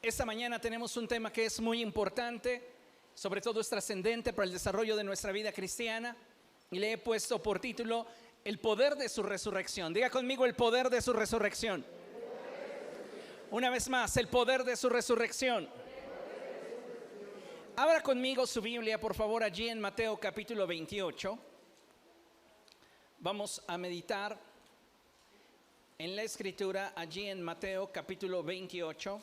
Esta mañana tenemos un tema que es muy importante, sobre todo es trascendente para el desarrollo de nuestra vida cristiana, y le he puesto por título El poder de su resurrección. Diga conmigo: el poder de su resurrección. Una vez más, el poder de su resurrección. Abra conmigo su Biblia, por favor, allí en Mateo capítulo 28. Vamos a meditar en la escritura allí en Mateo capítulo 28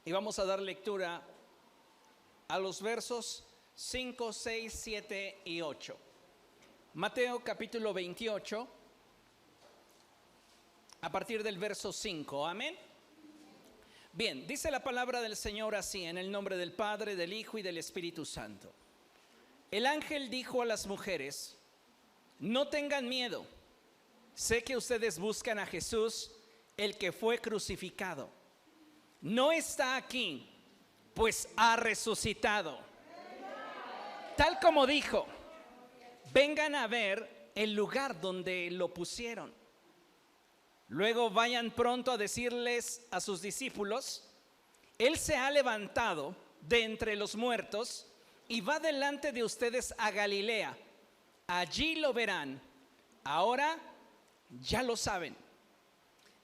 y vamos a dar lectura a los versos 5, 6, 7 y 8. Mateo capítulo 28 a partir del verso 5. Amén. Bien, dice la palabra del Señor así, en el nombre del Padre, del Hijo y del Espíritu Santo. El ángel dijo a las mujeres: no tengan miedo, sé que ustedes buscan a Jesús, el que fue crucificado. No está aquí, pues ha resucitado. Tal como dijo, vengan a ver el lugar donde lo pusieron. Luego vayan pronto a decirles a sus discípulos: Él se ha levantado de entre los muertos y va delante de ustedes a Galilea. Allí lo verán. Ahora ya lo saben.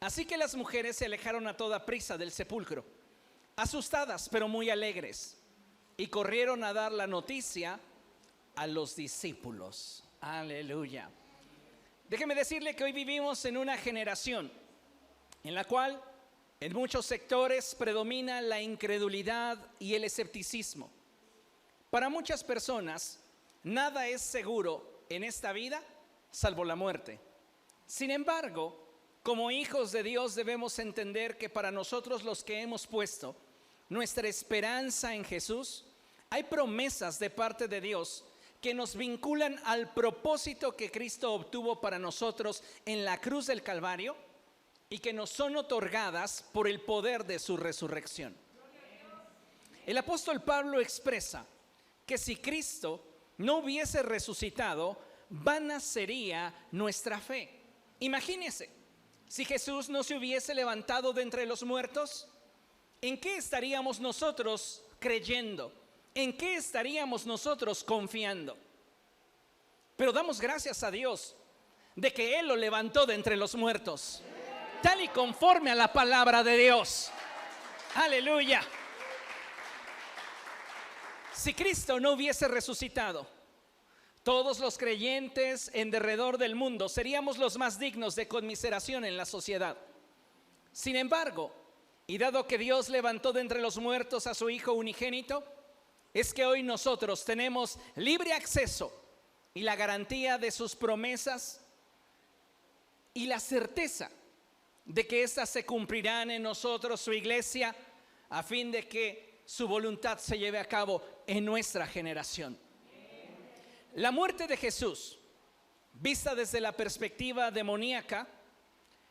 Así que las mujeres se alejaron a toda prisa del sepulcro, asustadas pero muy alegres, y corrieron a dar la noticia a los discípulos. Aleluya. Déjeme decirle que hoy vivimos en una generación en la cual en muchos sectores predomina la incredulidad y el escepticismo. Para muchas personas, nada es seguro en esta vida salvo la muerte. Sin embargo, como hijos de Dios debemos entender que para nosotros, los que hemos puesto nuestra esperanza en Jesús, hay promesas de parte de Dios que nos vinculan al propósito que Cristo obtuvo para nosotros en la cruz del Calvario y que nos son otorgadas por el poder de su resurrección. El apóstol Pablo expresa que si Cristo no hubiese resucitado, vana sería nuestra fe. Imagínese, si Jesús no se hubiese levantado de entre los muertos, ¿en qué estaríamos nosotros creyendo? ¿En qué estaríamos nosotros confiando? Pero damos gracias a Dios de que Él lo levantó de entre los muertos, tal y conforme a la palabra de Dios. Aleluya. Si Cristo no hubiese resucitado, todos los creyentes en derredor del mundo seríamos los más dignos de conmiseración en la sociedad. Sin embargo, y dado que Dios levantó de entre los muertos a su Hijo unigénito, es que hoy nosotros tenemos libre acceso y la garantía de sus promesas y la certeza de que éstas se cumplirán en nosotros, su iglesia, a fin de que su voluntad se lleve a cabo en nuestra generación. La muerte de Jesús, vista desde la perspectiva demoníaca,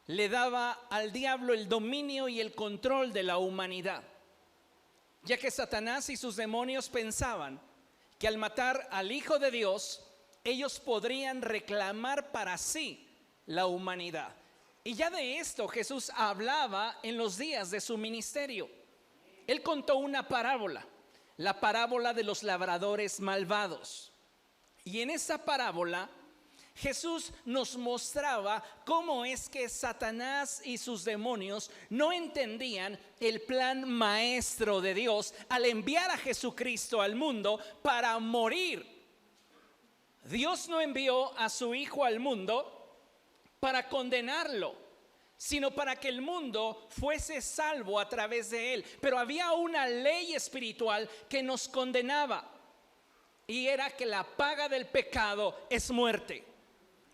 le daba al diablo el dominio y el control de la humanidad, ya que Satanás y sus demonios pensaban que al matar al Hijo de Dios, ellos podrían reclamar para sí la humanidad. Y ya de esto Jesús hablaba en los días de su ministerio. Él contó una parábola, la parábola de los labradores malvados. Y en esa parábola Jesús nos mostraba cómo es que Satanás y sus demonios no entendían el plan maestro de Dios al enviar a Jesucristo al mundo para morir. Dios no envió a su Hijo al mundo para condenarlo, sino para que el mundo fuese salvo a través de él. Pero había una ley espiritual que nos condenaba, y era que la paga del pecado es muerte.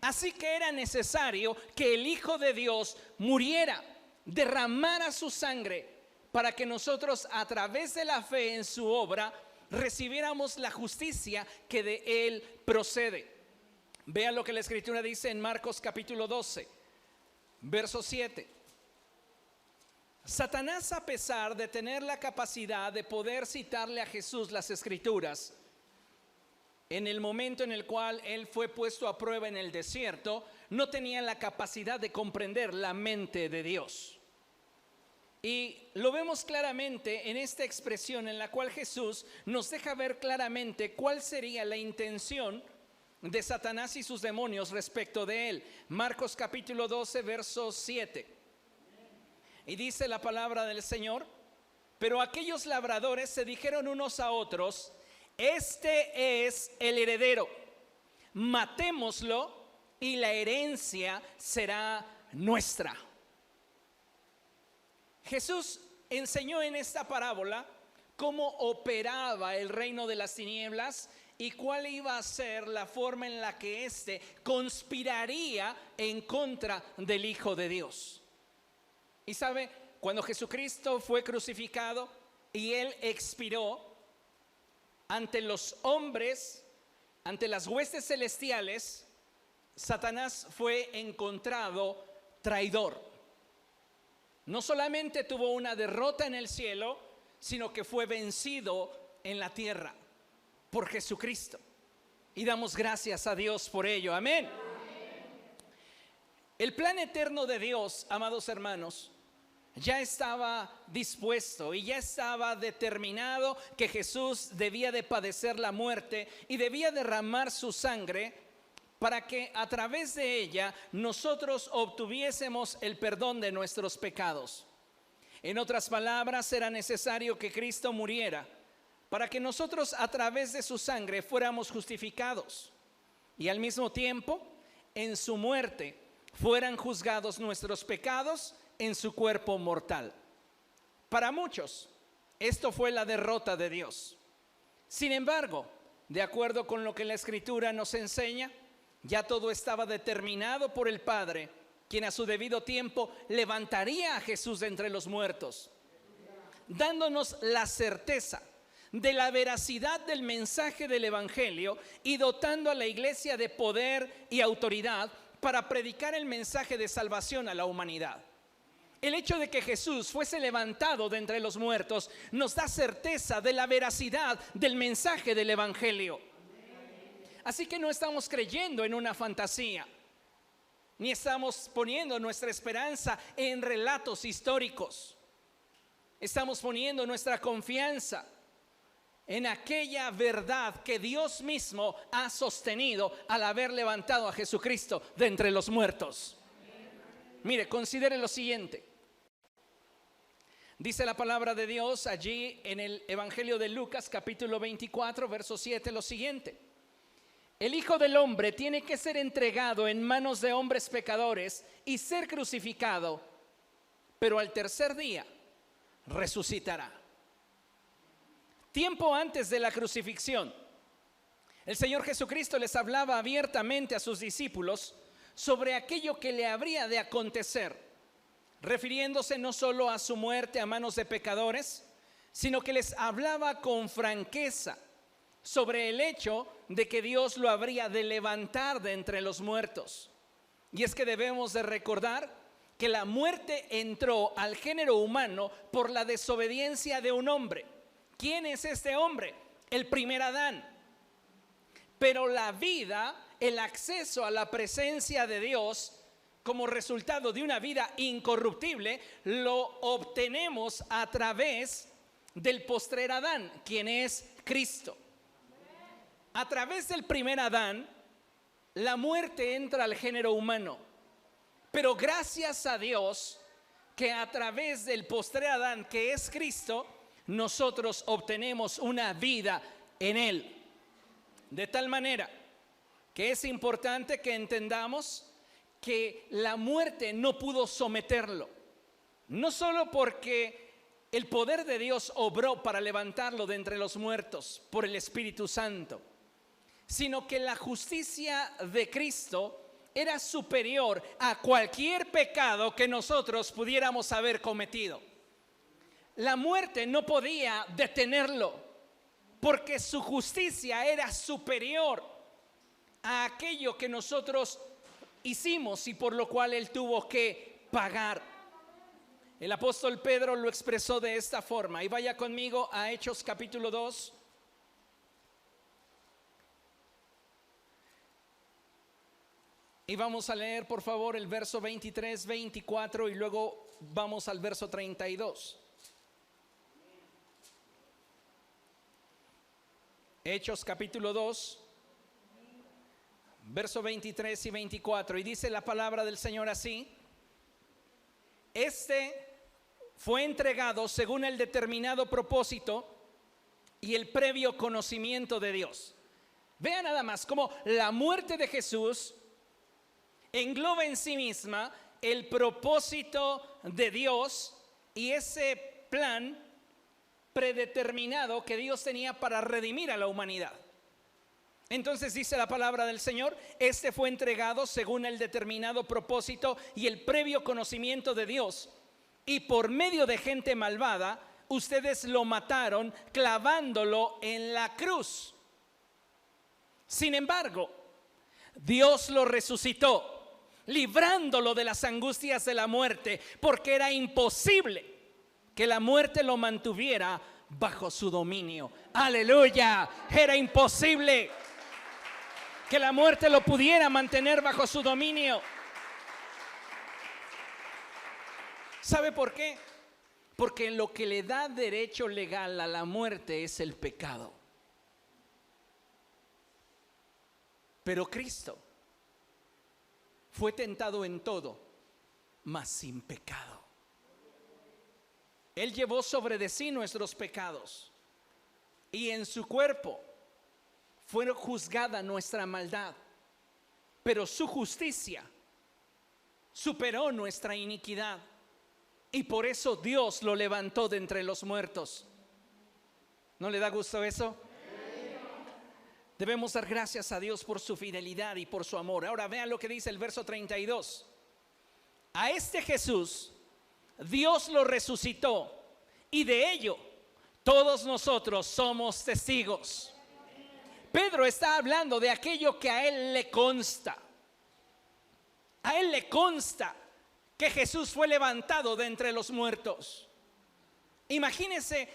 Así que era necesario que el Hijo de Dios muriera, derramara su sangre, para que nosotros, a través de la fe en su obra, recibiéramos la justicia que de Él procede. Vea lo que la Escritura dice en Marcos capítulo 12, verso 7. Satanás, a pesar de tener la capacidad de poder citarle a Jesús las Escrituras, en el momento en el cual él fue puesto a prueba en el desierto, no tenía la capacidad de comprender la mente de Dios. Y lo vemos claramente en esta expresión en la cual Jesús nos deja ver claramente cuál sería la intención de Satanás y sus demonios respecto de él. Marcos capítulo 12, verso 7. Y dice la palabra del Señor: pero aquellos labradores se dijeron unos a otros: este es el heredero, matémoslo y la herencia será nuestra. Jesús enseñó en esta parábola cómo operaba el reino de las tinieblas y cuál iba a ser la forma en la que éste conspiraría en contra del Hijo de Dios. Y sabe, cuando Jesucristo fue crucificado y Él expiró ante los hombres, ante las huestes celestiales, Satanás fue encontrado traidor. No solamente tuvo una derrota en el cielo, sino que fue vencido en la tierra por Jesucristo. Y damos gracias a Dios por ello. Amén. El plan eterno de Dios, amados hermanos, ya estaba dispuesto y ya estaba determinado que Jesús debía de padecer la muerte y debía derramar su sangre para que a través de ella nosotros obtuviésemos el perdón de nuestros pecados. En otras palabras, era necesario que Cristo muriera para que nosotros a través de su sangre fuéramos justificados y al mismo tiempo en su muerte fueran juzgados nuestros pecados en su cuerpo mortal. Para muchos, esto fue la derrota de Dios. Sin embargo, de acuerdo con lo que la Escritura nos enseña, ya todo estaba determinado por el Padre, quien a su debido tiempo levantaría a Jesús de entre los muertos, dándonos la certeza de la veracidad del mensaje del Evangelio y dotando a la iglesia de poder y autoridad para predicar el mensaje de salvación a la humanidad. El hecho de que Jesús fuese levantado de entre los muertos nos da certeza de la veracidad del mensaje del Evangelio. Así que no estamos creyendo en una fantasía, ni estamos poniendo nuestra esperanza en relatos históricos. Estamos poniendo nuestra confianza en aquella verdad que Dios mismo ha sostenido al haber levantado a Jesucristo de entre los muertos. Mire, considere lo siguiente. Dice la palabra de Dios allí en el Evangelio de Lucas capítulo 24, verso 7, lo siguiente: el Hijo del Hombre tiene que ser entregado en manos de hombres pecadores y ser crucificado, pero al tercer día resucitará. Tiempo antes de la crucifixión, el Señor Jesucristo les hablaba abiertamente a sus discípulos sobre aquello que le habría de acontecer, refiriéndose no solo a su muerte a manos de pecadores, sino que les hablaba con franqueza sobre el hecho de que Dios lo habría de levantar de entre los muertos. Y es que debemos de recordar que la muerte entró al género humano por la desobediencia de un hombre. ¿Quién es este hombre? El primer Adán. Pero la vida, el acceso a la presencia de Dios como resultado de una vida incorruptible, lo obtenemos a través del postrer Adán, quien es Cristo. A través del primer Adán, la muerte entra al género humano. Pero gracias a Dios que a través del postrer Adán, que es Cristo, nosotros obtenemos una vida en Él. De tal manera que es importante que entendamos que la muerte no pudo someterlo. No solo porque el poder de Dios obró para levantarlo de entre los muertos por el Espíritu Santo, sino que la justicia de Cristo era superior a cualquier pecado que nosotros pudiéramos haber cometido. La muerte no podía detenerlo, porque su justicia era superior a aquello que nosotros hicimos y por lo cual Él tuvo que pagar. El apóstol Pedro lo expresó de esta forma, y vaya conmigo a Hechos capítulo 2. Y vamos a leer, por favor, el verso 23, 24 y luego vamos al verso 32. Hechos capítulo 2, verso 23 y 24. Y dice la palabra del Señor así: este fue entregado según el determinado propósito y el previo conocimiento de Dios. Vean nada más cómo la muerte de Jesús engloba en sí misma el propósito de Dios y ese plan predeterminado que Dios tenía para redimir a la humanidad. Entonces dice la palabra del Señor: este fue entregado según el determinado propósito y el previo conocimiento de Dios, y por medio de gente malvada ustedes lo mataron clavándolo en la cruz. Sin embargo, Dios lo resucitó, librándolo de las angustias de la muerte, porque era imposible que la muerte lo mantuviera bajo su dominio. Aleluya, era imposible que la muerte lo pudiera mantener bajo su dominio. ¿Sabe por qué? Porque lo que le da derecho legal a la muerte es el pecado. Pero Cristo fue tentado en todo, mas sin pecado. Él llevó sobre de sí nuestros pecados, y en su cuerpo fue juzgada nuestra maldad, pero su justicia superó nuestra iniquidad, y por eso Dios lo levantó de entre los muertos. ¿No le da gusto eso? Debemos dar gracias a Dios por su fidelidad y por su amor. Ahora vean lo que dice el verso 32. A este Jesús Dios lo resucitó, y de ello todos nosotros somos testigos. Pedro está hablando de aquello que a él le consta. A él le consta que Jesús fue levantado de entre los muertos. Imagínense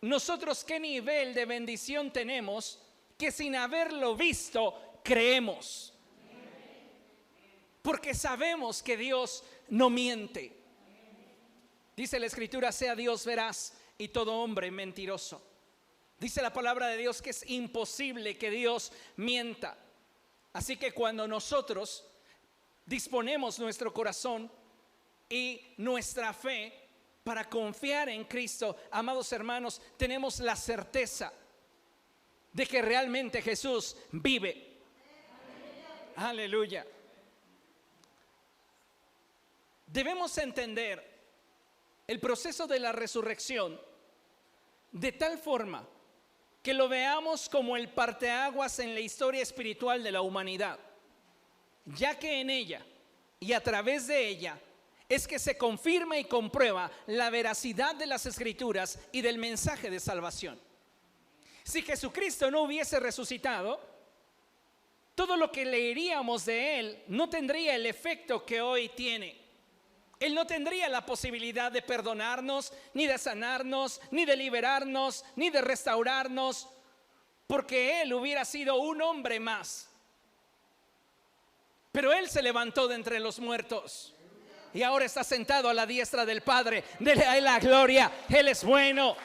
nosotros qué nivel de bendición tenemos, que sin haberlo visto creemos, porque sabemos que Dios no miente. Dice la Escritura: sea Dios veraz y todo hombre mentiroso. Dice la palabra de Dios que es imposible que Dios mienta. Así que cuando nosotros disponemos nuestro corazón y nuestra fe para confiar en Cristo, amados hermanos, tenemos la certeza de que realmente Jesús vive. Aleluya. Debemos entender el proceso de la resurrección de tal forma que lo veamos como el parteaguas en la historia espiritual de la humanidad, ya que en ella y a través de ella es que se confirma y comprueba la veracidad de las Escrituras y del mensaje de salvación. Si Jesucristo no hubiese resucitado, todo lo que leeríamos de Él no tendría el efecto que hoy tiene. Él no tendría la posibilidad de perdonarnos, ni de sanarnos, ni de liberarnos, ni de restaurarnos, porque Él hubiera sido un hombre más. Pero Él se levantó de entre los muertos y ahora está sentado a la diestra del Padre. Dele a Él la gloria. Él es bueno.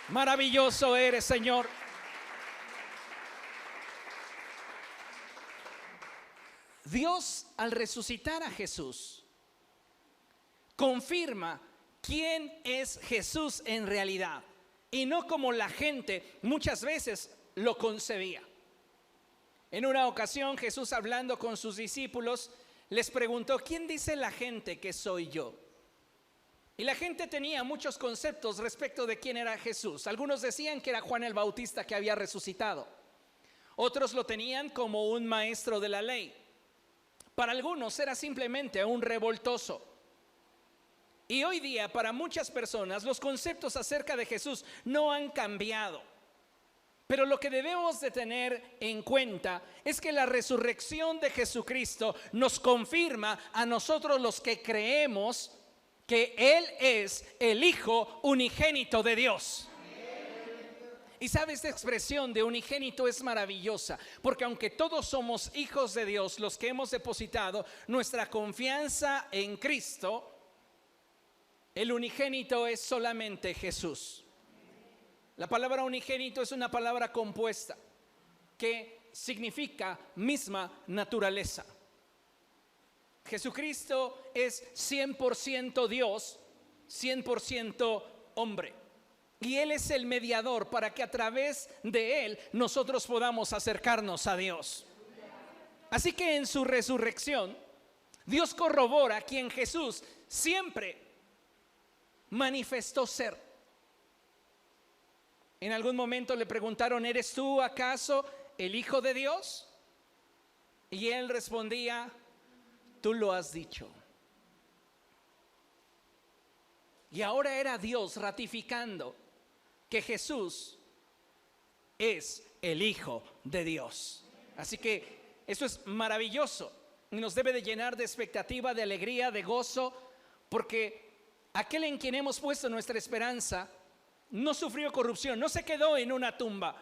Maravilloso eres, Señor. Dios, al resucitar a Jesús, confirma quién es Jesús en realidad, y no como la gente muchas veces lo concebía. En una ocasión, Jesús, hablando con sus discípulos, les preguntó: ¿quién dice la gente que soy yo? Y la gente tenía muchos conceptos respecto de quién era Jesús. Algunos decían que era Juan el Bautista que había resucitado. Otros lo tenían como un maestro de la ley. Para algunos era simplemente un revoltoso. Y hoy día, para muchas personas, los conceptos acerca de Jesús no han cambiado. Pero lo que debemos de tener en cuenta es que la resurrección de Jesucristo nos confirma a nosotros los que creemos que Él es el Hijo unigénito de Dios. Y sabe, esta expresión de unigénito es maravillosa, porque aunque todos somos hijos de Dios, los que hemos depositado nuestra confianza en Cristo, el unigénito es solamente Jesús. La palabra unigénito es una palabra compuesta que significa misma naturaleza. Jesucristo es 100% Dios, 100% hombre. Y Él es el mediador para que a través de Él nosotros podamos acercarnos a Dios. Así que en su resurrección, Dios corrobora quien Jesús siempre manifestó ser. En algún momento le preguntaron: ¿eres tú acaso el Hijo de Dios? Y Él respondía: tú lo has dicho. Y ahora era Dios ratificando que Jesús es el Hijo de Dios. Así que eso es maravilloso y nos debe de llenar de expectativa, de alegría, de gozo, porque aquel en quien hemos puesto nuestra esperanza no sufrió corrupción, no se quedó en una tumba.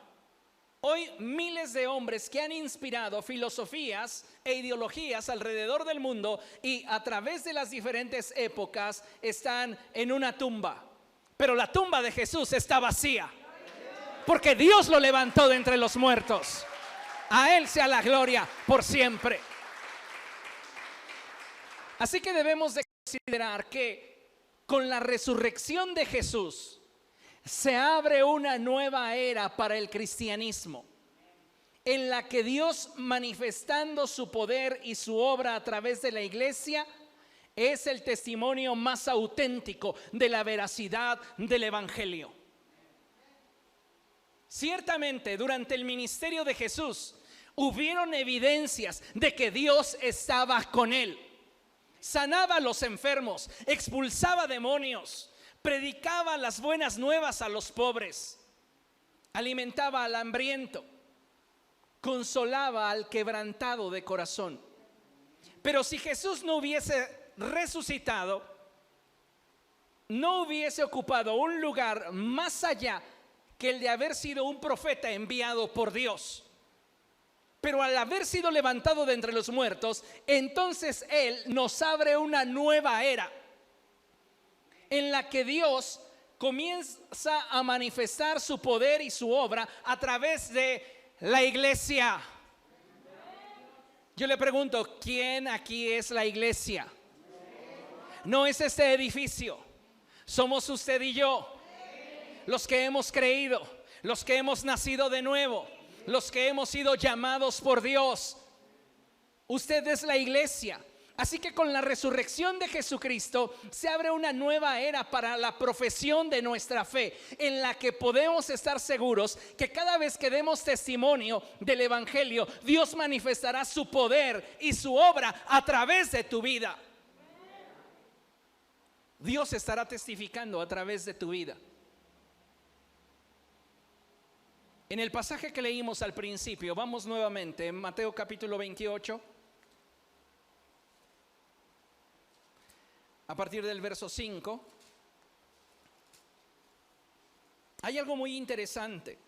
Hoy miles de hombres que han inspirado filosofías e ideologías alrededor del mundo y a través de las diferentes épocas están en una tumba. Pero la tumba de Jesús está vacía, porque Dios lo levantó de entre los muertos. A Él sea la gloria por siempre. Así que debemos de considerar que con la resurrección de Jesús se abre una nueva era para el cristianismo, en la que Dios, manifestando su poder y su obra a través de la iglesia, es el testimonio más auténtico de la veracidad del evangelio. Ciertamente, durante el ministerio de Jesús hubieron evidencias de que Dios estaba con él. Sanaba a los enfermos, expulsaba demonios, predicaba las buenas nuevas a los pobres, alimentaba al hambriento, consolaba al quebrantado de corazón. Pero si Jesús no hubiese resucitado, no hubiese ocupado un lugar más allá que el de haber sido un profeta enviado por Dios. Pero al haber sido levantado de entre los muertos, entonces Él nos abre una nueva era, en la que Dios comienza a manifestar su poder y su obra a través de la iglesia. Yo le pregunto: ¿quién aquí es la iglesia? No es este edificio, somos usted y yo, los que hemos creído, los que hemos nacido de nuevo, los que hemos sido llamados por Dios. Usted es la iglesia. Así que con la resurrección de Jesucristo se abre una nueva era para la profesión de nuestra fe, en la que podemos estar seguros que cada vez que demos testimonio del evangelio, Dios manifestará su poder y su obra a través de tu vida. Dios estará testificando a través de tu vida. En el pasaje que leímos al principio, vamos nuevamente en Mateo capítulo 28. A partir del verso 5, hay algo muy interesante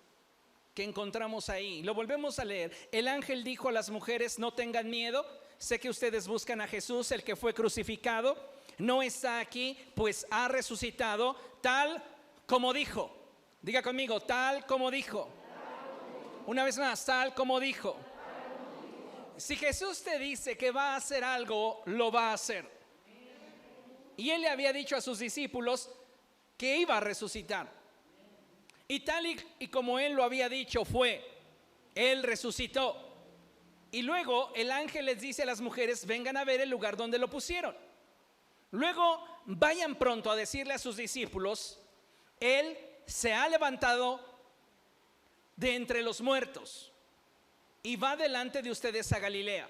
que encontramos ahí. Lo volvemos a leer. El ángel dijo a las mujeres: no tengan miedo, sé que ustedes buscan a Jesús, el que fue crucificado. No está aquí, pues ha resucitado, tal como dijo. Diga conmigo: tal como dijo. Una vez más: tal como dijo. Si Jesús te dice que va a hacer algo, lo va a hacer. Y Él le había dicho a sus discípulos que iba a resucitar. Y tal y como Él lo había dicho fue. Él resucitó. Y luego el ángel les dice a las mujeres: vengan a ver el lugar donde lo pusieron. Luego vayan pronto a decirle a sus discípulos: Él se ha levantado de entre los muertos y va delante de ustedes a Galilea.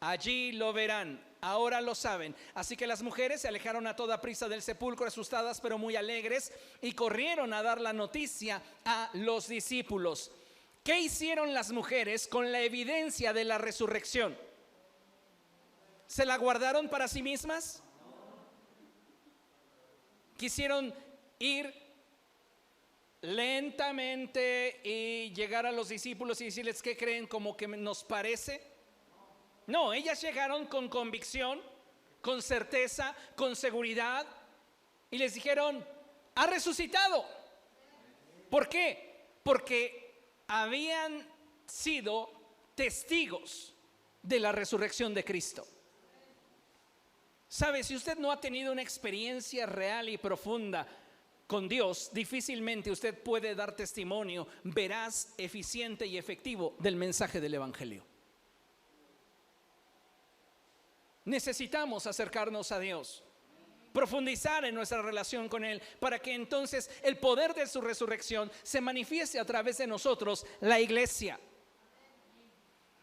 Allí lo verán. Ahora lo saben. Así que las mujeres se alejaron a toda prisa del sepulcro, asustadas pero muy alegres, y corrieron a dar la noticia a los discípulos. ¿Qué hicieron las mujeres con la evidencia de la resurrección? ¿Se la guardaron para sí mismas? ¿Quisieron ir lentamente y llegar a los discípulos y decirles qué creen, como que nos parece. No, ellas llegaron con convicción, con certeza, con seguridad y les dijeron: ha resucitado. ¿Por qué? Porque habían sido testigos de la resurrección de Cristo. ¿Sabe? Si usted no ha tenido una experiencia real y profunda con Dios, difícilmente usted puede dar testimonio veraz, eficiente y efectivo del mensaje del Evangelio. Necesitamos acercarnos a Dios, profundizar en nuestra relación con Él, para que entonces el poder de su resurrección se manifieste a través de nosotros, la iglesia.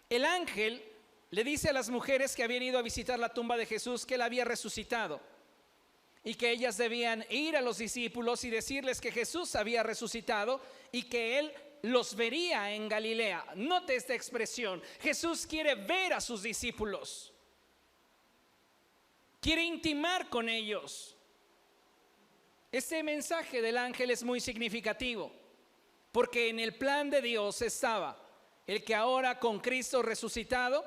El ángel le dice a las mujeres que habían ido a visitar la tumba de Jesús que Él había resucitado y que ellas debían ir a los discípulos y decirles que Jesús había resucitado y que Él los vería en Galilea. Note esta expresión: Jesús quiere ver a sus discípulos, quiere intimar con ellos. Este mensaje del ángel es muy significativo, porque en el plan de Dios estaba el que ahora, con Cristo resucitado,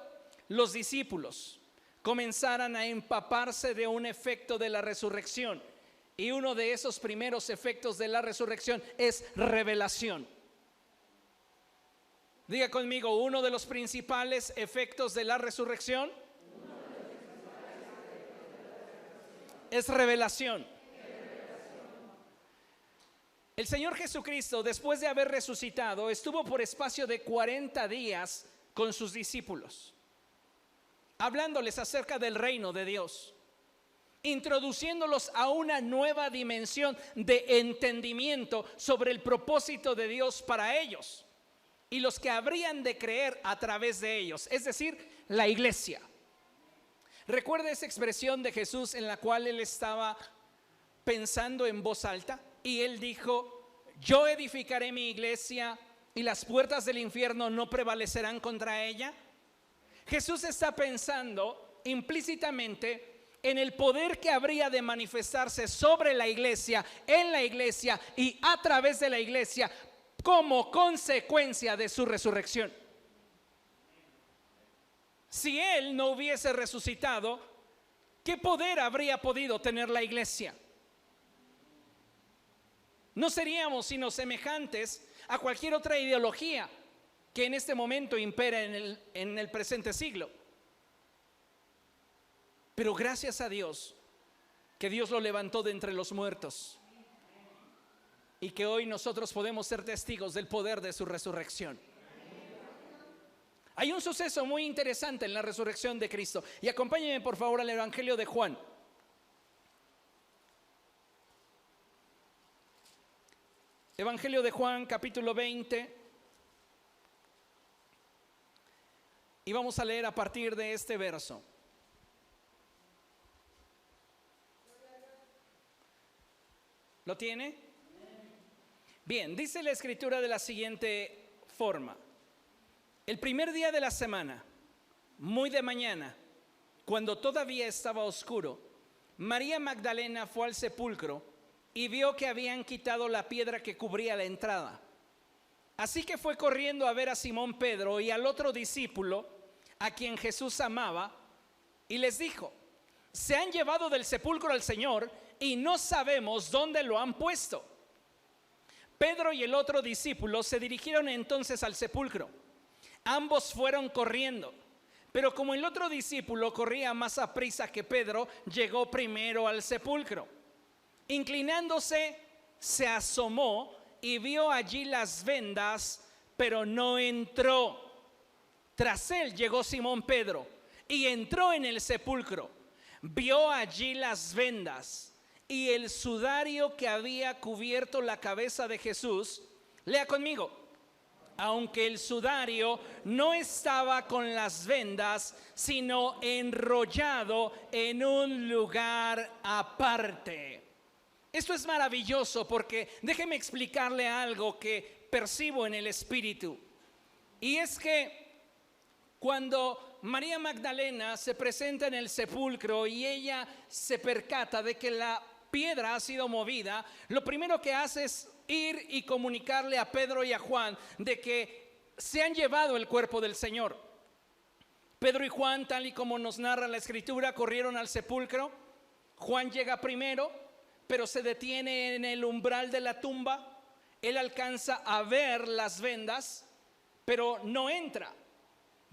los discípulos comenzaran a empaparse de un efecto de la resurrección. Y uno de esos primeros efectos de la resurrección es revelación. Diga conmigo: uno de los principales efectos de la resurrección es revelación. El Señor Jesucristo, después de haber resucitado, estuvo por espacio de 40 días con sus discípulos, hablándoles acerca del reino de Dios, introduciéndolos a una nueva dimensión de entendimiento sobre el propósito de Dios para ellos y los que habrían de creer a través de ellos, es decir, la iglesia. Recuerda esa expresión de Jesús en la cual Él estaba pensando en voz alta y Él dijo: yo edificaré mi iglesia y las puertas del infierno no prevalecerán contra ella. Jesús está pensando implícitamente en el poder que habría de manifestarse sobre la iglesia, en la iglesia y a través de la iglesia como consecuencia de su resurrección. Si Él no hubiese resucitado, ¿qué poder habría podido tener la iglesia? No seríamos sino semejantes a cualquier otra ideología que en este momento impera en el presente siglo. Pero gracias a Dios, que Dios lo levantó de entre los muertos y que hoy nosotros podemos ser testigos del poder de su resurrección. Hay un suceso muy interesante en la resurrección de Cristo, y acompáñenme por favor al Evangelio de Juan. Evangelio de Juan, capítulo 20. Y vamos a leer a partir de este verso. ¿Lo tiene? Bien, dice la escritura de la siguiente forma: el primer día de la semana, muy de mañana, cuando todavía estaba oscuro, María Magdalena fue al sepulcro y vio que habían quitado la piedra que cubría la entrada. Así que fue corriendo a ver a Simón Pedro y al otro discípulo, a quien Jesús amaba, y les dijo: se han llevado del sepulcro al Señor y no sabemos dónde lo han puesto. Pedro y el otro discípulo se dirigieron entonces al sepulcro. Ambos fueron corriendo, pero como el otro discípulo corría más aprisa que Pedro, llegó primero al sepulcro. Inclinándose, se asomó y vio allí las vendas, pero no entró. Tras él llegó Simón Pedro y entró en el sepulcro. Vio allí las vendas y el sudario que había cubierto la cabeza de Jesús. Lea conmigo: aunque el sudario no estaba con las vendas, sino enrollado en un lugar aparte. Esto es maravilloso, porque déjeme explicarle algo que percibo en el espíritu. Y es que cuando María Magdalena se presenta en el sepulcro y ella se percata de que la piedra ha sido movida, lo primero que hace es ir y comunicarle a Pedro y a Juan de que se han llevado el cuerpo del Señor. Pedro y Juan, tal y como nos narra la Escritura, corrieron al sepulcro. Juan llega primero, pero se detiene en el umbral de la tumba. Él alcanza a ver las vendas, pero no entra.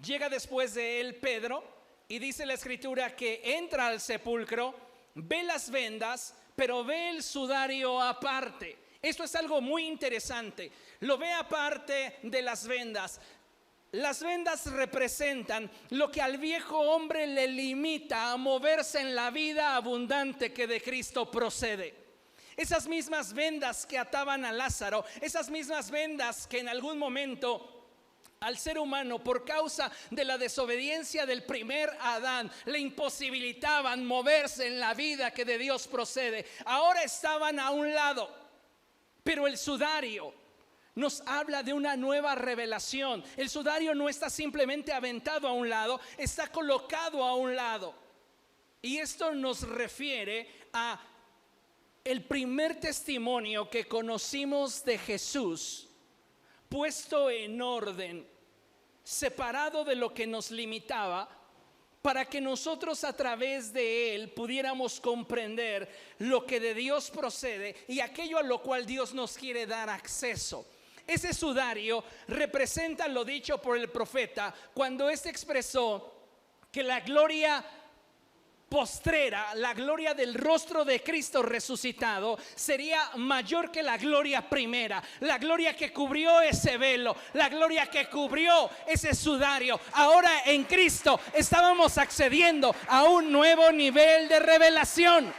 Llega después de él Pedro y dice la Escritura que entra al sepulcro, ve las vendas, pero ve el sudario aparte. Esto es algo muy interesante. Lo ve aparte de las vendas. Las vendas representan lo que al viejo hombre le limita a moverse en la vida abundante que de Cristo procede. Esas mismas vendas que ataban a Lázaro, esas mismas vendas que en algún momento al ser humano, por causa de la desobediencia del primer Adán, le imposibilitaban moverse en la vida que de Dios procede, ahora estaban a un lado. Pero el sudario nos habla de una nueva revelación. El sudario no está simplemente aventado a un lado, está colocado a un lado. Y esto nos refiere a el primer testimonio que conocimos de Jesús, puesto en orden, separado de lo que nos limitaba, para que nosotros a través de él pudiéramos comprender lo que de Dios procede y aquello a lo cual Dios nos quiere dar acceso. Ese sudario representa lo dicho por el profeta cuando éste expresó que la gloria postrera, la gloria del rostro de Cristo resucitado, sería mayor que la gloria primera, la gloria que cubrió ese velo, la gloria que cubrió ese sudario. Ahora en Cristo estábamos accediendo a un nuevo nivel de revelación.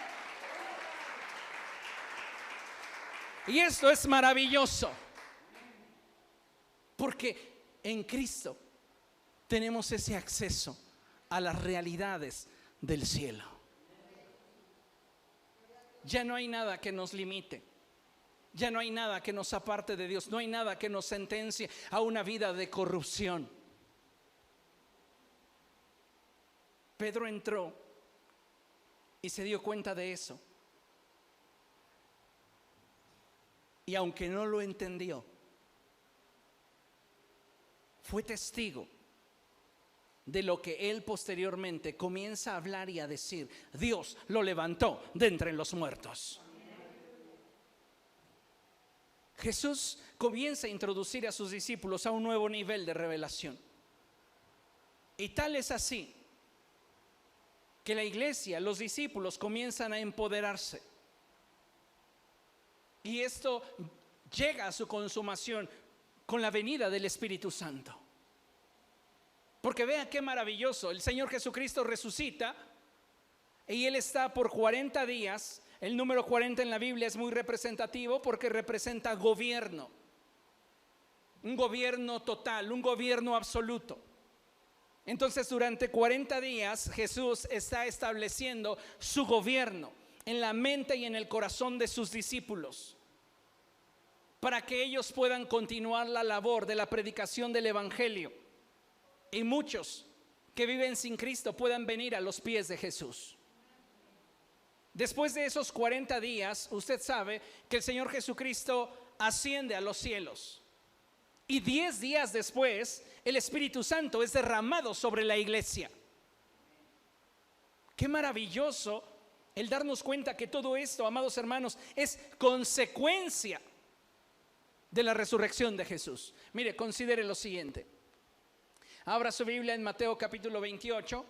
Y esto es maravilloso, porque en Cristo tenemos ese acceso a las realidades del cielo. Ya no hay nada que nos limite, ya no hay nada que nos aparte de Dios, no hay nada que nos sentencie a una vida de corrupción. Pedro entró y se dio cuenta de eso, y aunque no lo entendió, fue testigo de lo que él posteriormente comienza a hablar y a decir. Dios lo levantó de entre los muertos. Jesús comienza a introducir a sus discípulos a un nuevo nivel de revelación. Y tal es así que la iglesia, los discípulos comienzan a empoderarse. Y esto llega a su consumación con la venida del Espíritu Santo. Porque vean qué maravilloso, el Señor Jesucristo resucita y Él está por 40 días. El número 40 en la Biblia es muy representativo porque representa gobierno. Un gobierno total, un gobierno absoluto. Entonces durante 40 días Jesús está estableciendo su gobierno en la mente y en el corazón de sus discípulos, para que ellos puedan continuar la labor de la predicación del Evangelio. Y muchos que viven sin Cristo puedan venir a los pies de Jesús. Después de esos 40 días, usted sabe que el Señor Jesucristo asciende a los cielos. Y 10 días después, el Espíritu Santo es derramado sobre la iglesia. Qué maravilloso el darnos cuenta que todo esto, amados hermanos, es consecuencia de la resurrección de Jesús. Mire, considere lo siguiente. Abra su Biblia en Mateo capítulo 28.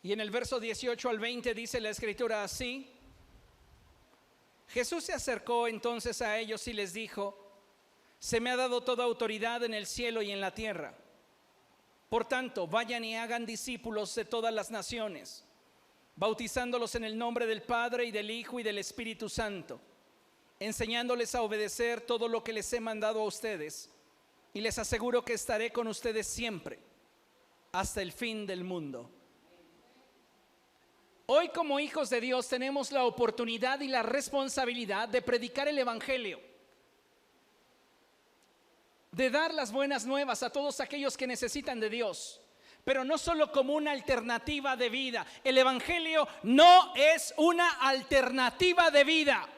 Y en el verso 18 al 20 dice la Escritura así: Jesús se acercó entonces a ellos y les dijo: se me ha dado toda autoridad en el cielo y en la tierra. Por tanto, vayan y hagan discípulos de todas las naciones, bautizándolos en el nombre del Padre y del Hijo y del Espíritu Santo, enseñándoles a obedecer todo lo que les he mandado a ustedes, y les aseguro que estaré con ustedes siempre, hasta el fin del mundo. Hoy, como hijos de Dios, tenemos la oportunidad y la responsabilidad de predicar el Evangelio. de dar las buenas nuevas a todos aquellos que necesitan de Dios, pero no solo como una alternativa de vida. El evangelio no es una alternativa de vida.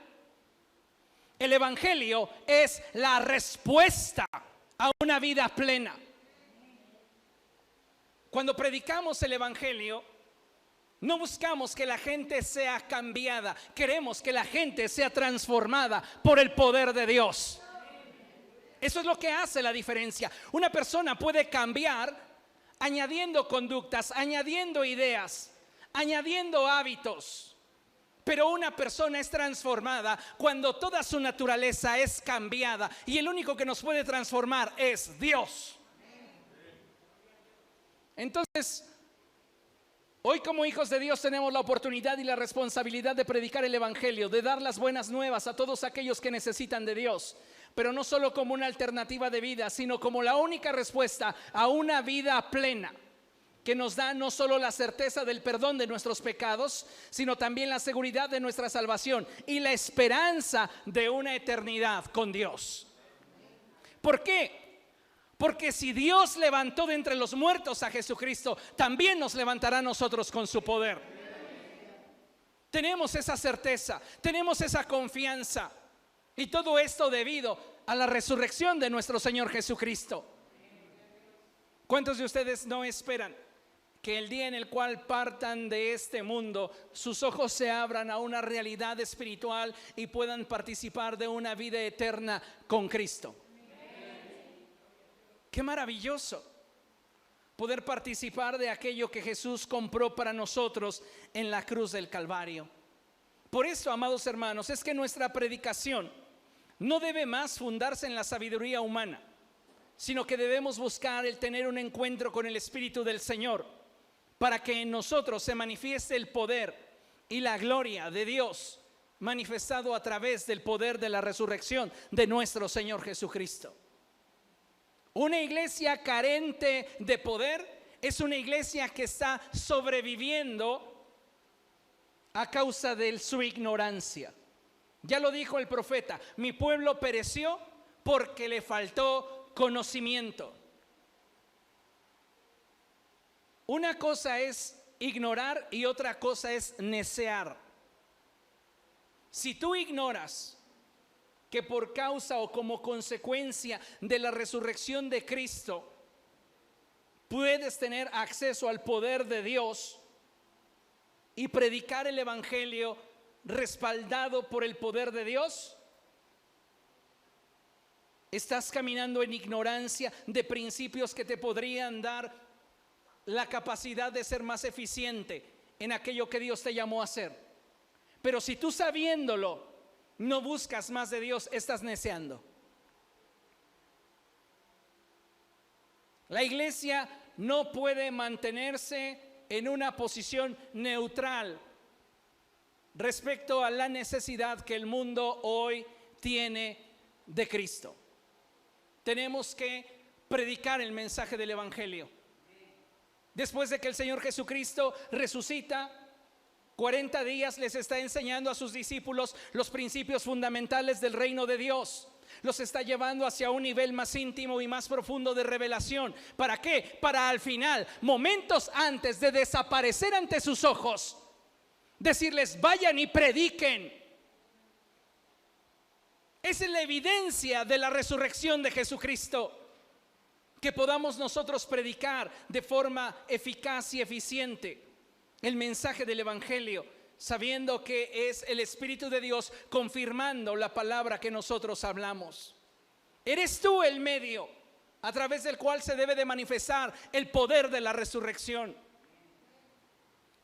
El evangelio es la respuesta a una vida plena. Cuando predicamos el evangelio, no buscamos que la gente sea cambiada, queremos que la gente sea transformada por el poder de Dios. Eso es lo que hace la diferencia. Una persona puede cambiar añadiendo conductas, añadiendo ideas, añadiendo hábitos. Pero una persona es transformada cuando toda su naturaleza es cambiada, y el único que nos puede transformar es Dios. Entonces, hoy como hijos de Dios tenemos la oportunidad y la responsabilidad de predicar el evangelio, de dar las buenas nuevas a todos aquellos que necesitan de Dios, pero no solo como una alternativa de vida, sino como la única respuesta a una vida plena, que nos da no solo la certeza del perdón de nuestros pecados, sino también la seguridad de nuestra salvación y la esperanza de una eternidad con Dios. ¿Por qué? Porque si Dios levantó de entre los muertos a Jesucristo, también nos levantará a nosotros con su poder. Tenemos esa certeza, tenemos esa confianza, y todo esto debido a la resurrección de nuestro Señor Jesucristo. ¿Cuántos de ustedes no esperan que el día en el cual partan de este mundo, sus ojos se abran a una realidad espiritual y puedan participar de una vida eterna con Cristo? Qué maravilloso poder participar de aquello que Jesús compró para nosotros en la cruz del Calvario. Por eso, amados hermanos, es que nuestra predicación no debe más fundarse en la sabiduría humana, sino que debemos buscar el tener un encuentro con el Espíritu del Señor, para que en nosotros se manifieste el poder y la gloria de Dios, manifestado a través del poder de la resurrección de nuestro Señor Jesucristo. Una iglesia carente de poder es una iglesia que está sobreviviendo a causa de su ignorancia. Ya lo dijo el profeta: mi pueblo pereció porque le faltó conocimiento. Una cosa es ignorar y otra cosa es neciar. Si tú ignoras que por causa o como consecuencia de la resurrección de Cristo puedes tener acceso al poder de Dios y predicar el evangelio respaldado por el poder de Dios, estás caminando en ignorancia de principios que te podrían dar la capacidad de ser más eficiente en aquello que Dios te llamó a hacer. Pero si tú, sabiéndolo, no buscas más de Dios, estás neciando. La iglesia no puede mantenerse en una posición neutral respecto a la necesidad que el mundo hoy tiene de Cristo. Tenemos que predicar el mensaje del evangelio. Después de que el Señor Jesucristo resucita, 40 días les está enseñando a sus discípulos los principios fundamentales del reino de Dios. Los está llevando hacia un nivel más íntimo y más profundo de revelación. ¿Para qué? Para al final, momentos antes de desaparecer ante sus ojos, decirles: vayan y prediquen. Esa es la evidencia de la resurrección de Jesucristo. Que podamos nosotros predicar de forma eficaz y eficiente el mensaje del evangelio, sabiendo que es el Espíritu de Dios confirmando la palabra que nosotros hablamos. Eres tú el medio a través del cual se debe de manifestar el poder de la resurrección.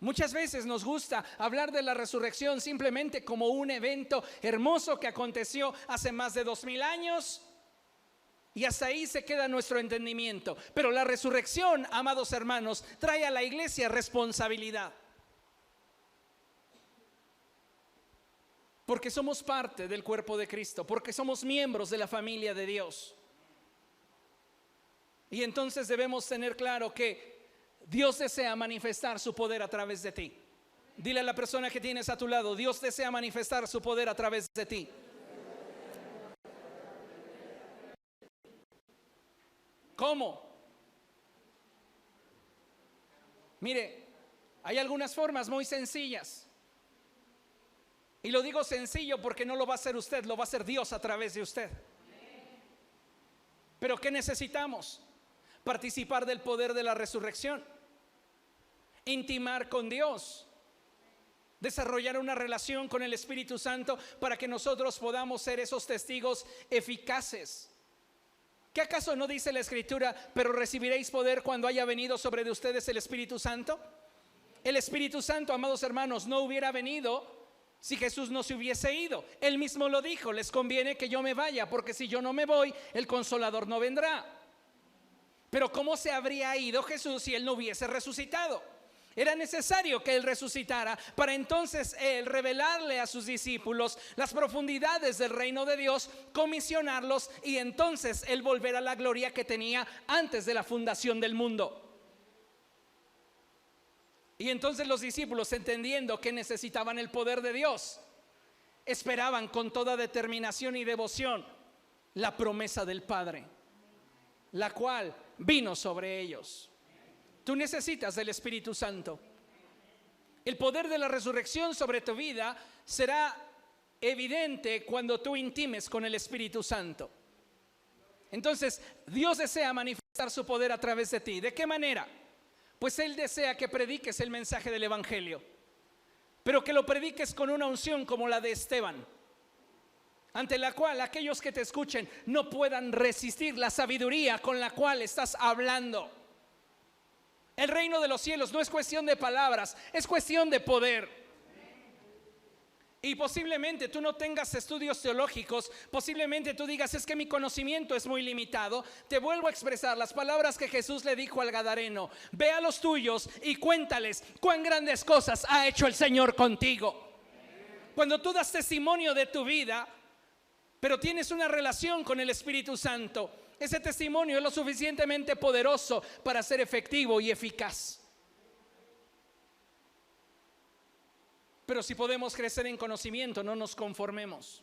Muchas veces nos gusta hablar de la resurrección simplemente como un evento hermoso que aconteció hace más de 2000 años. Y hasta ahí se queda nuestro entendimiento. Pero la resurrección, amados hermanos, trae a la iglesia responsabilidad. Porque somos parte del cuerpo de Cristo, porque somos miembros de la familia de Dios. Y entonces debemos tener claro que Dios desea manifestar su poder a través de ti. Dile a la persona que tienes a tu lado: Dios desea manifestar su poder a través de ti. ¿Cómo? Mire, hay algunas formas muy sencillas. Y lo digo sencillo porque no lo va a hacer usted, lo va a hacer Dios a través de usted. Pero ¿qué necesitamos? Participar del poder de la resurrección, intimar con Dios, desarrollar una relación con el Espíritu Santo para que nosotros podamos ser esos testigos eficaces. ¿Qué acaso no dice la Escritura, pero recibiréis poder cuando haya venido sobre de ustedes el Espíritu Santo? El Espíritu Santo, amados hermanos, no hubiera venido si Jesús no se hubiese ido. Él mismo lo dijo: les conviene que yo me vaya, porque si yo no me voy, el Consolador no vendrá. Pero ¿cómo se habría ido Jesús si Él no hubiese resucitado? Era necesario que Él resucitara para entonces Él revelarle a sus discípulos las profundidades del reino de Dios, comisionarlos y entonces Él volver a la gloria que tenía antes de la fundación del mundo. Y entonces los discípulos, entendiendo que necesitaban el poder de Dios, esperaban con toda determinación y devoción la promesa del Padre, la cual vino sobre ellos. Tú necesitas del Espíritu Santo. El poder de la resurrección sobre tu vida será evidente cuando tú intimes con el Espíritu Santo. Entonces, Dios desea manifestar su poder a través de ti. ¿De qué manera? Pues Él desea que prediques el mensaje del Evangelio, pero que lo prediques con una unción como la de Esteban, ante la cual aquellos que te escuchen no puedan resistir la sabiduría con la cual estás hablando. El reino de los cielos no es cuestión de palabras, es cuestión de poder. Y posiblemente tú no tengas estudios teológicos, posiblemente tú digas: es que mi conocimiento es muy limitado. Te vuelvo a expresar las palabras que Jesús le dijo al gadareno: ve a los tuyos y cuéntales cuán grandes cosas ha hecho el Señor contigo. Cuando tú das testimonio de tu vida, pero tienes una relación con el Espíritu Santo, ese testimonio es lo suficientemente poderoso para ser efectivo y eficaz. Pero si podemos crecer en conocimiento, no nos conformemos.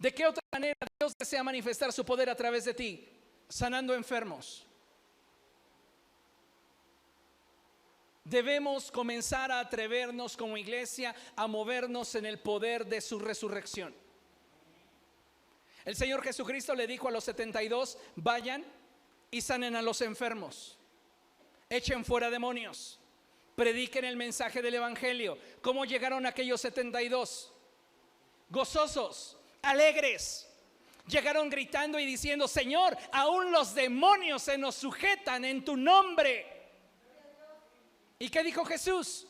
¿De qué otra manera Dios desea manifestar su poder a través de ti? Sanando enfermos. Debemos comenzar a atrevernos como iglesia a movernos en el poder de su resurrección. El Señor Jesucristo le dijo a los 72: vayan y sanen a los enfermos, echen fuera demonios, prediquen el mensaje del Evangelio. ¿Cómo llegaron aquellos 72? Gozosos, alegres. Llegaron gritando y diciendo: Señor, aún los demonios se nos sujetan en tu nombre. ¿Y qué dijo Jesús?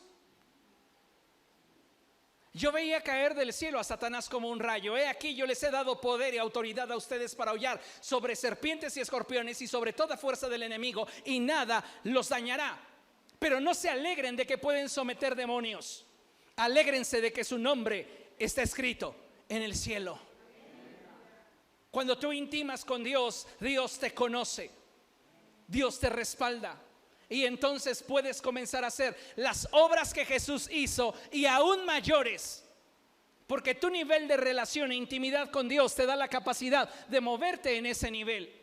Yo veía caer del cielo a Satanás como un rayo. He aquí, yo les he dado poder y autoridad a ustedes para hollar sobre serpientes y escorpiones y sobre toda fuerza del enemigo, y nada los dañará. Pero no se alegren de que pueden someter demonios. Alégrense de que su nombre está escrito en el cielo. Cuando tú intimas con Dios, Dios te conoce, Dios te respalda. Y entonces puedes comenzar a hacer las obras que Jesús hizo y aún mayores, porque tu nivel de relación e intimidad con Dios te da la capacidad de moverte en ese nivel.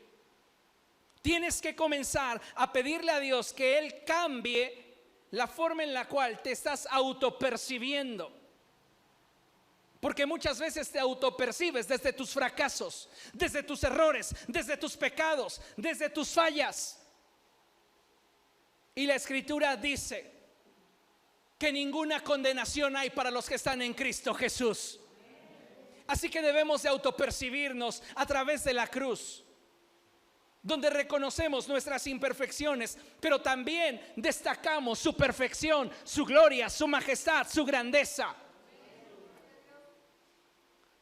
Tienes que comenzar a pedirle a Dios que Él cambie la forma en la cual te estás autopercibiendo, porque muchas veces te autopercibes desde tus fracasos, desde tus errores, desde tus pecados, desde tus fallas. Y la Escritura dice que ninguna condenación hay para los que están en Cristo Jesús. Así que debemos de autopercibirnos a través de la cruz, donde reconocemos nuestras imperfecciones, pero también destacamos su perfección, su gloria, su majestad, su grandeza.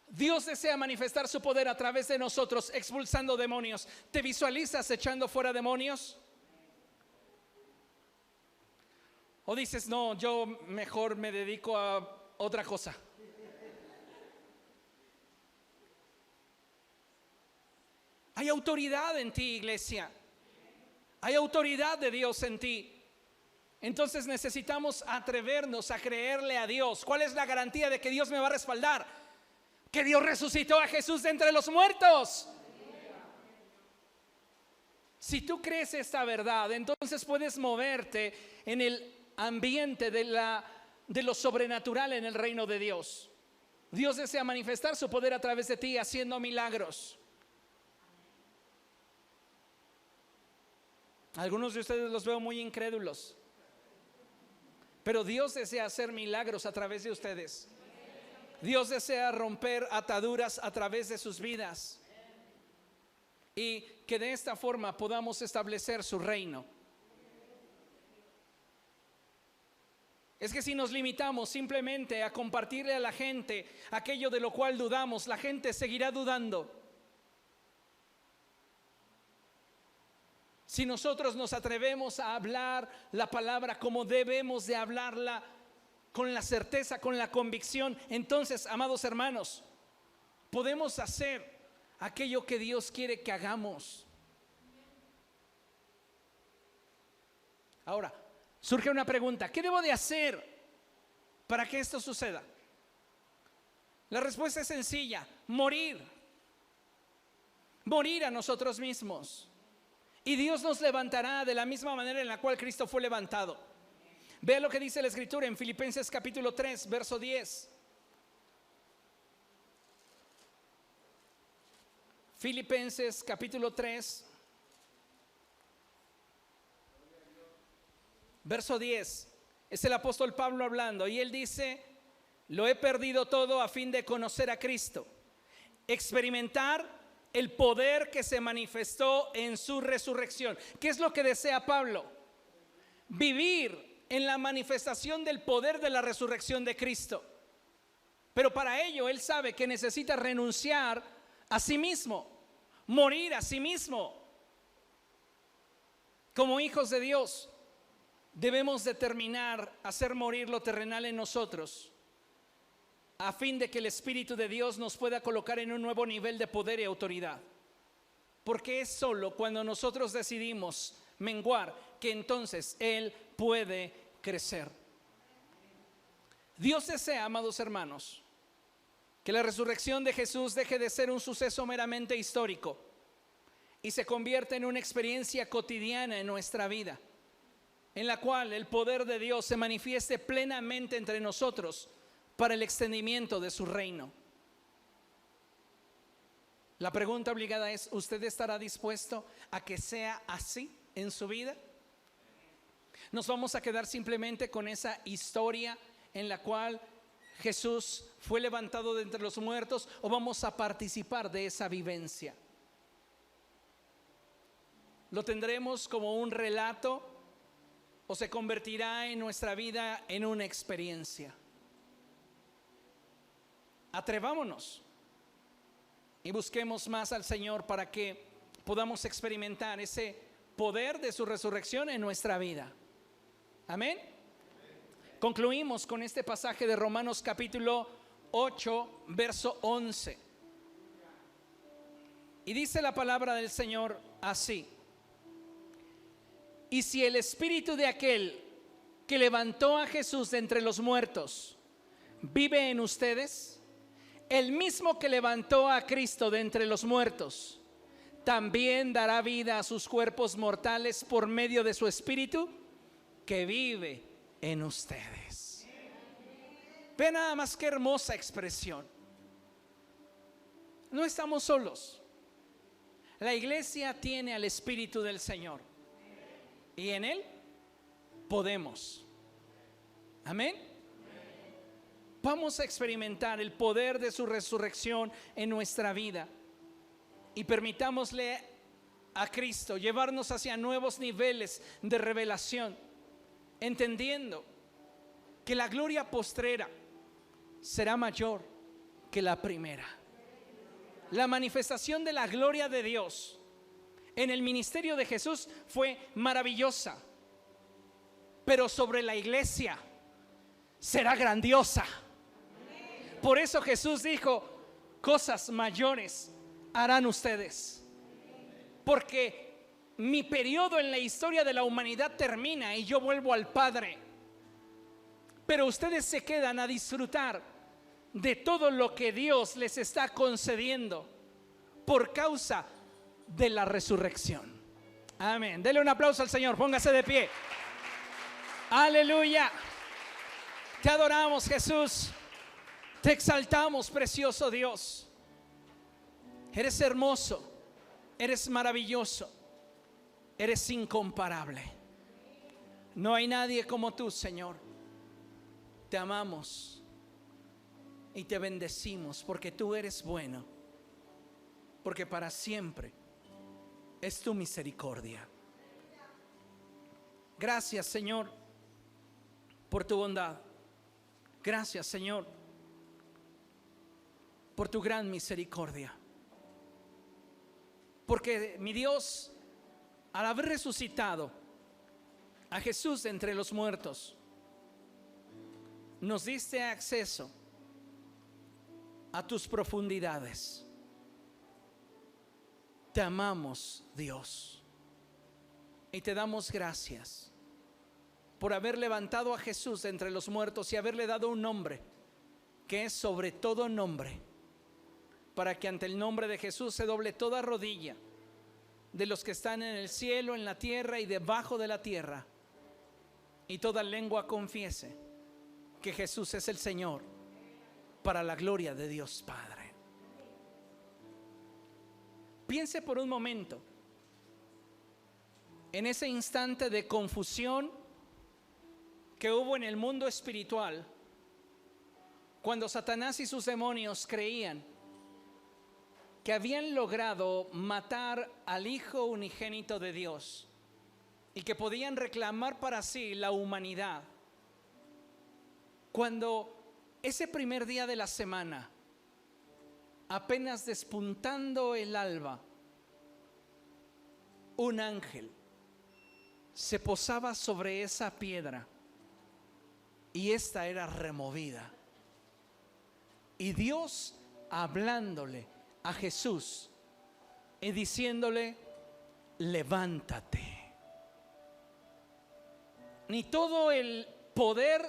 Dios desea manifestar su poder a través de nosotros, expulsando demonios. ¿Te visualizas echando fuera demonios? ¿O dices: no, yo mejor me dedico a otra cosa? Hay autoridad en ti, iglesia. Hay autoridad de Dios en ti. Entonces necesitamos atrevernos a creerle a Dios. ¿Cuál es la garantía de que Dios me va a respaldar? Que Dios resucitó a Jesús de entre los muertos. Si tú crees esta verdad, entonces puedes moverte en el ambiente de lo sobrenatural en el reino de Dios. Dios desea manifestar su poder a través de ti haciendo milagros. Algunos de ustedes los veo muy incrédulos, pero Dios desea hacer milagros a través de ustedes. Dios desea romper ataduras a través de sus vidas y que de esta forma podamos establecer su reino. Es que si nos limitamos simplemente a compartirle a la gente aquello de lo cual dudamos, la gente seguirá dudando. Si nosotros nos atrevemos a hablar la palabra como debemos de hablarla, con la certeza, con la convicción, entonces, amados hermanos, podemos hacer aquello que Dios quiere que hagamos. Ahora, surge una pregunta: ¿qué debo de hacer para que esto suceda? La respuesta es sencilla: morir a nosotros mismos. Y Dios nos levantará de la misma manera en la cual Cristo fue levantado. Vea lo que dice la Escritura en Filipenses capítulo 3, verso 10. Filipenses capítulo 3, verso 10. Es el apóstol Pablo hablando y él dice: lo he perdido todo a fin de conocer a Cristo, experimentar el poder que se manifestó en su resurrección. ¿Qué es lo que desea Pablo? Vivir en la manifestación del poder de la resurrección de Cristo. Pero para ello él sabe que necesita renunciar a sí mismo, morir a sí mismo. Como hijos de Dios, debemos determinar hacer morir lo terrenal en nosotros, a fin de que el Espíritu de Dios nos pueda colocar en un nuevo nivel de poder y autoridad. Porque es solo cuando nosotros decidimos menguar que entonces Él puede crecer. Dios desea, amados hermanos, que la resurrección de Jesús deje de ser un suceso meramente histórico y se convierta en una experiencia cotidiana en nuestra vida, en la cual el poder de Dios se manifieste plenamente entre nosotros para el extendimiento de su reino. La pregunta obligada es: ¿usted estará dispuesto a que sea así en su vida? ¿Nos vamos a quedar simplemente con esa historia en la cual Jesús fue levantado de entre los muertos, o vamos a participar de esa vivencia? ¿Lo tendremos como un relato o se convertirá en nuestra vida en una experiencia? Atrevámonos y busquemos más al Señor para que podamos experimentar ese poder de su resurrección en nuestra vida. Amén. Concluimos con este pasaje de Romanos capítulo 8, verso 11. Y dice la palabra del Señor así: y si el espíritu de aquel que levantó a Jesús de entre los muertos vive en ustedes, el mismo que levantó a Cristo de entre los muertos también dará vida a sus cuerpos mortales por medio de su espíritu que vive en ustedes. Ve nada más qué hermosa expresión. No estamos solos. La iglesia tiene al Espíritu del Señor y en Él podemos. Amén. Vamos a experimentar el poder de su resurrección en nuestra vida y permitámosle a Cristo llevarnos hacia nuevos niveles de revelación, entendiendo que la gloria postrera será mayor que la primera. La manifestación de la gloria de Dios en el ministerio de Jesús fue maravillosa, pero sobre la iglesia será grandiosa. Por eso Jesús dijo: cosas mayores harán ustedes, porque mi periodo en la historia de la humanidad termina y yo vuelvo al Padre, pero ustedes se quedan a disfrutar de todo lo que Dios les está concediendo por causa de la resurrección. Amén. Dele un aplauso al Señor. Póngase de pie. Aleluya. Te adoramos, Jesús. Te exaltamos, precioso Dios. Eres hermoso. Eres maravilloso. Eres incomparable. No hay nadie como tú, Señor. Te amamos y te bendecimos porque tú eres bueno. Porque para siempre es tu misericordia. Gracias, Señor, por tu bondad. Gracias, Señor, por tu gran misericordia. Porque mi Dios, al haber resucitado a Jesús de entre los muertos, nos diste acceso a tus profundidades. Te amamos, Dios, y te damos gracias por haber levantado a Jesús de entre los muertos y haberle dado un nombre que es sobre todo nombre, para que ante el nombre de Jesús se doble toda rodilla de los que están en el cielo, en la tierra y debajo de la tierra, y toda lengua confiese que Jesús es el Señor, para la gloria de Dios Padre. Piense por un momento en ese instante de confusión que hubo en el mundo espiritual cuando Satanás y sus demonios creían que habían logrado matar al Hijo unigénito de Dios y que podían reclamar para sí la humanidad. Cuando ese primer día de la semana, apenas despuntando el alba, un ángel se posaba sobre esa piedra y esta era removida. Y Dios hablándole a Jesús y diciéndole: levántate. Ni todo el poder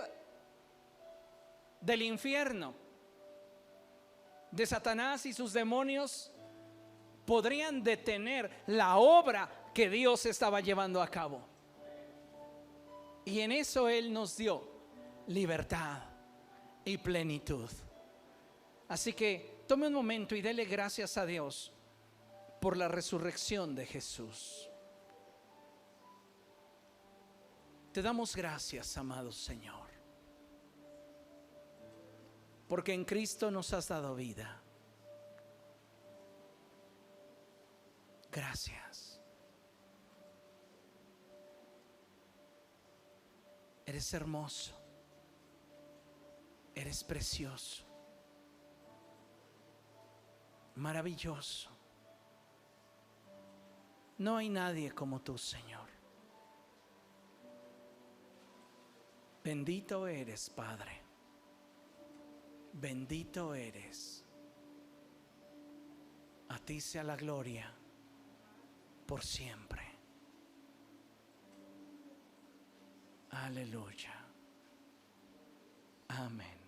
del infierno, de Satanás y sus demonios, podrían detener la obra que Dios estaba llevando a cabo. Y en eso Él nos dio libertad y plenitud. Así que tome un momento y dele gracias a Dios por la resurrección de Jesús. Te damos gracias, amado Señor, porque en Cristo nos has dado vida. Gracias. Eres hermoso. Eres precioso. Maravilloso. No hay nadie como tú, Señor. Bendito eres, Padre. Bendito eres. A ti sea la gloria por siempre. Aleluya. Amén.